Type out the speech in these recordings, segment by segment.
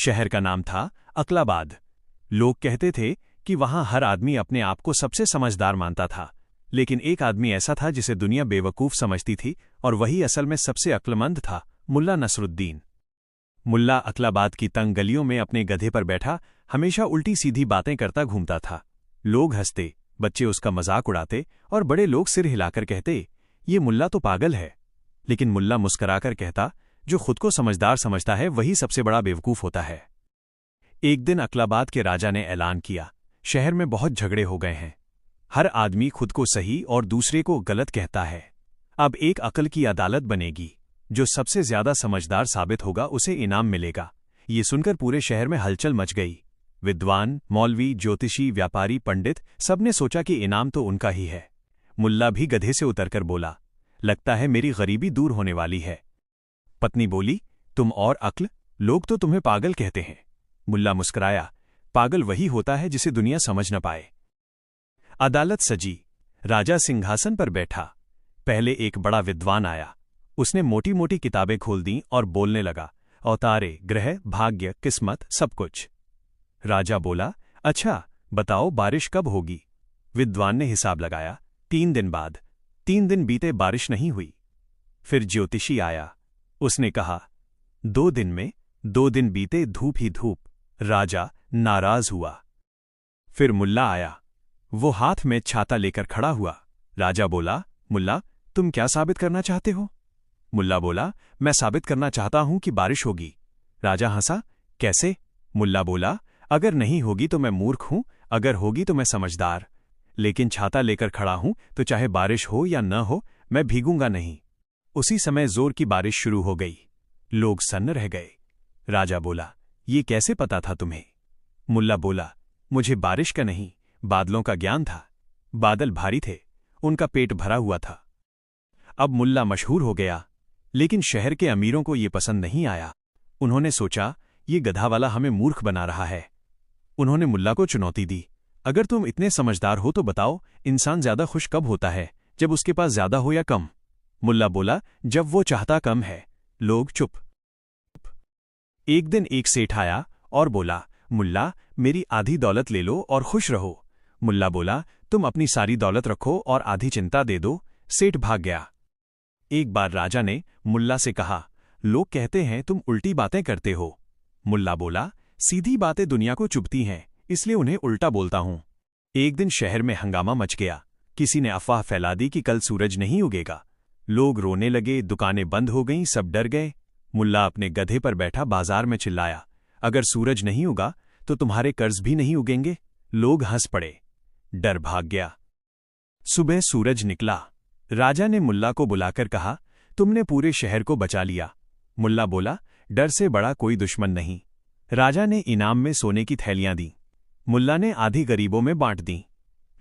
शहर का नाम था अकलाबाद। लोग कहते थे कि वहां हर आदमी अपने आप को सबसे समझदार मानता था, लेकिन एक आदमी ऐसा था जिसे दुनिया बेवकूफ समझती थी, और वही असल में सबसे अक्लमंद था, मुल्ला नसरुद्दीन। मुल्ला अकलाबाद की तंग गलियों में अपने गधे पर बैठा हमेशा उल्टी सीधी बातें करता घूमता था। लोग हंसते, बच्चे उसका मजाक उड़ाते और बड़े लोग सिर हिलाकर कहते, ये मुल्ला तो पागल है। लेकिन मुल्ला मुस्कराकर कहता, जो खुद को समझदार समझता है वही सबसे बड़ा बेवकूफ होता है। एक दिन अकलाबाद के राजा ने ऐलान किया, शहर में बहुत झगड़े हो गए हैं। हर आदमी खुद को सही और दूसरे को गलत कहता है। अब एक अकल की अदालत बनेगी, जो सबसे ज्यादा समझदार साबित होगा उसे इनाम मिलेगा। ये सुनकर पूरे शहर में हलचल मच गई। विद्वान, मौलवी, ज्योतिषी, व्यापारी, पंडित सबने सोचा कि इनाम तो उनका ही है। मुल्ला भी गधे से उतरकर बोला, लगता है मेरी गरीबी दूर होने वाली है। पत्नी बोली, तुम और अक्ल, लोग तो तुम्हें पागल कहते हैं। मुल्ला मुस्कुराया, पागल वही होता है जिसे दुनिया समझ न पाए। अदालत सजी, राजा सिंहासन पर बैठा। पहले एक बड़ा विद्वान आया। उसने मोटी मोटी किताबें खोल दी और बोलने लगा, अवतारे, ग्रह, भाग्य, किस्मत, सब कुछ। राजा बोला, अच्छा बताओ बारिश कब होगी। विद्वान ने हिसाब लगाया, 3 दिन बाद। 3 दिन बीते, बारिश नहीं हुई। फिर ज्योतिषी आया। उसने कहा, 2 दिन में। 2 दिन बीते, धूप ही धूप। राजा नाराज हुआ। फिर मुल्ला आया। वो हाथ में छाता लेकर खड़ा हुआ। राजा बोला, मुल्ला तुम क्या साबित करना चाहते हो। मुल्ला बोला, मैं साबित करना चाहता हूं कि बारिश होगी। राजा हंसा, कैसे। मुल्ला बोला, अगर नहीं होगी तो मैं मूर्ख हूं, अगर होगी तो मैं समझदार। लेकिन छाता लेकर खड़ा हूं तो चाहे बारिश हो या न हो, मैं भीगूंगा नहीं। उसी समय जोर की बारिश शुरू हो गई। लोग सन्न रह गए। राजा बोला, ये कैसे पता था तुम्हें। मुल्ला बोला, मुझे बारिश का नहीं, बादलों का ज्ञान था। बादल भारी थे, उनका पेट भरा हुआ था। अब मुल्ला मशहूर हो गया, लेकिन शहर के अमीरों को ये पसंद नहीं आया। उन्होंने सोचा, ये गधावाला हमें मूर्ख बना रहा है। उन्होंने मुल्ला को चुनौती दी, अगर तुम इतने समझदार हो तो बताओ, इंसान ज्यादा खुश कब होता है, जब उसके पास ज्यादा हो या कम। मुल्ला बोला, जब वो चाहता कम है। लोग चुप। एक दिन एक सेठ आया और बोला, मुल्ला मेरी आधी दौलत ले लो और खुश रहो। मुल्ला बोला, तुम अपनी सारी दौलत रखो और आधी चिंता दे दो। सेठ भाग गया। एक बार राजा ने मुल्ला से कहा, लोग कहते हैं तुम उल्टी बातें करते हो। मुल्ला बोला, सीधी बातें दुनिया को चुभती हैं, इसलिए उन्हें उल्टा बोलता हूं। एक दिन शहर में हंगामा मच गया। किसी ने अफवाह फैला दी कि कल सूरज नहीं उगेगा। लोग रोने लगे, दुकानें बंद हो गईं, सब डर गए। मुल्ला अपने गधे पर बैठा बाजार में चिल्लाया, अगर सूरज नहीं उगा तो तुम्हारे कर्ज भी नहीं उगेंगे। लोग हंस पड़े। डर भाग गया। सुबह सूरज निकला। राजा ने मुल्ला को बुलाकर कहा, तुमने पूरे शहर को बचा लिया। मुल्ला बोला, डर से बड़ा कोई दुश्मन नहीं। राजा ने इनाम में सोने की थैलियां दी। मुल्ला ने आधी गरीबों में बांट दी।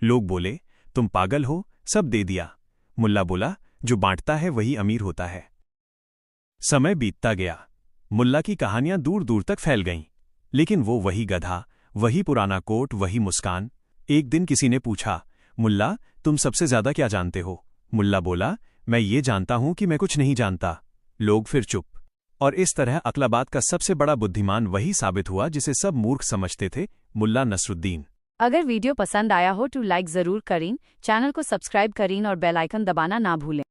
लोग बोले, तुम पागल हो, सब दे दिया। मुल्ला बोला, जो बांटता है वही अमीर होता है। समय बीतता गया। मुल्ला की कहानियां दूर दूर तक फैल गईं, लेकिन वो वही गधा, वही पुराना कोट, वही मुस्कान। एक दिन किसी ने पूछा, मुल्ला तुम सबसे ज्यादा क्या जानते हो। मुल्ला बोला, मैं ये जानता हूं कि मैं कुछ नहीं जानता। लोग फिर चुप। और इस तरह अकलाबाद का सबसे बड़ा बुद्धिमान वही साबित हुआ जिसे सब मूर्ख समझते थे, मुल्ला नसरुद्दीन। अगर वीडियो पसंद आया हो तो लाइक जरूर करें, चैनल को सब्सक्राइब करें और बेल आइकन दबाना ना भूलें।